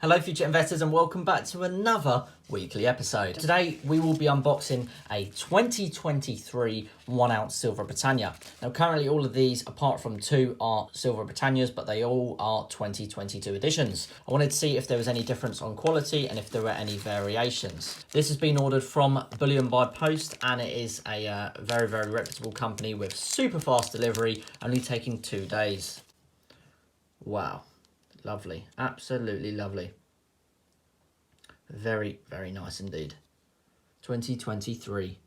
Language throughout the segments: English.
Hello future investors and welcome back to another weekly episode. Today we will be unboxing a 2023 1 ounce Silver Britannia. Now currently all of these apart from two are Silver Britannias, but they all are 2022 editions. I wanted to see if there was any difference on quality and if there were any variations. This has been ordered from Bullion by Post and it is a very reputable company with super fast delivery, only taking 2 days. Wow. Lovely, absolutely lovely. Very nice indeed. 2023.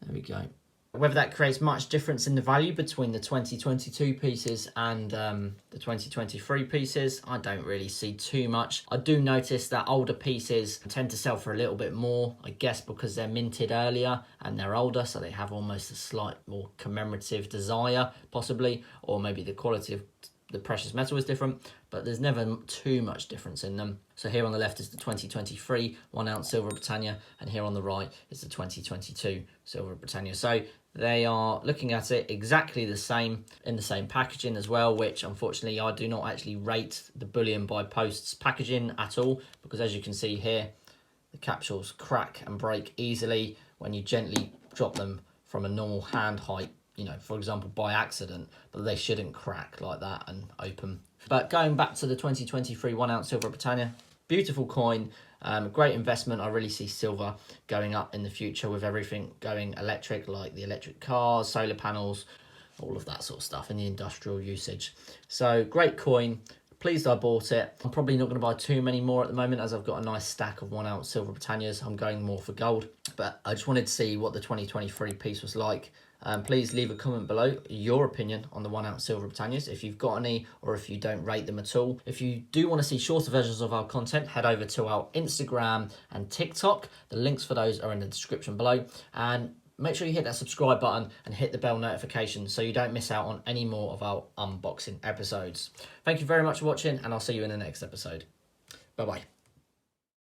There we go. Whether that creates much difference in the value between the 2022 pieces and the 2023 pieces, I don't really see too much. I do notice that older pieces tend to sell for a little bit more, I guess because they're minted earlier and they're older, so they have almost a slight more commemorative desire, possibly, or maybe the quality of the precious metal is different, but there's never too much difference in them. So here on the left is the 2023 1 ounce Silver Britannia, and here on the right is the 2022 Silver Britannia. So they are looking at it exactly the same, in the same packaging as well, which unfortunately I do not actually rate the Bullion by Post's packaging at all, because as you can see here, the capsules crack and break easily when you gently drop them from a normal hand height, you know, for example, by accident, but they shouldn't crack like that and open. But going back to the 2023 1 ounce Silver Britannia, beautiful coin, great investment. I really see silver going up in the future with everything going electric, like the electric cars, solar panels, all of that sort of stuff in the industrial usage. So great coin. Pleased I bought it. I'm probably not going to buy too many more at the moment as I've got a nice stack of 1 ounce Silver Britannias. I'm going more for gold, but I just wanted to see what the 2023 piece was like. Please leave a comment below your opinion on the 1 ounce Silver Britannias, if you've got any or if you don't rate them at all. If you do want to see shorter versions of our content, head over to our Instagram and TikTok. The links for those are in the description below. And make sure you hit that subscribe button and hit the bell notification so you don't miss out on any more of our unboxing episodes. Thank you very much for watching, and I'll see you in the next episode. Bye-bye.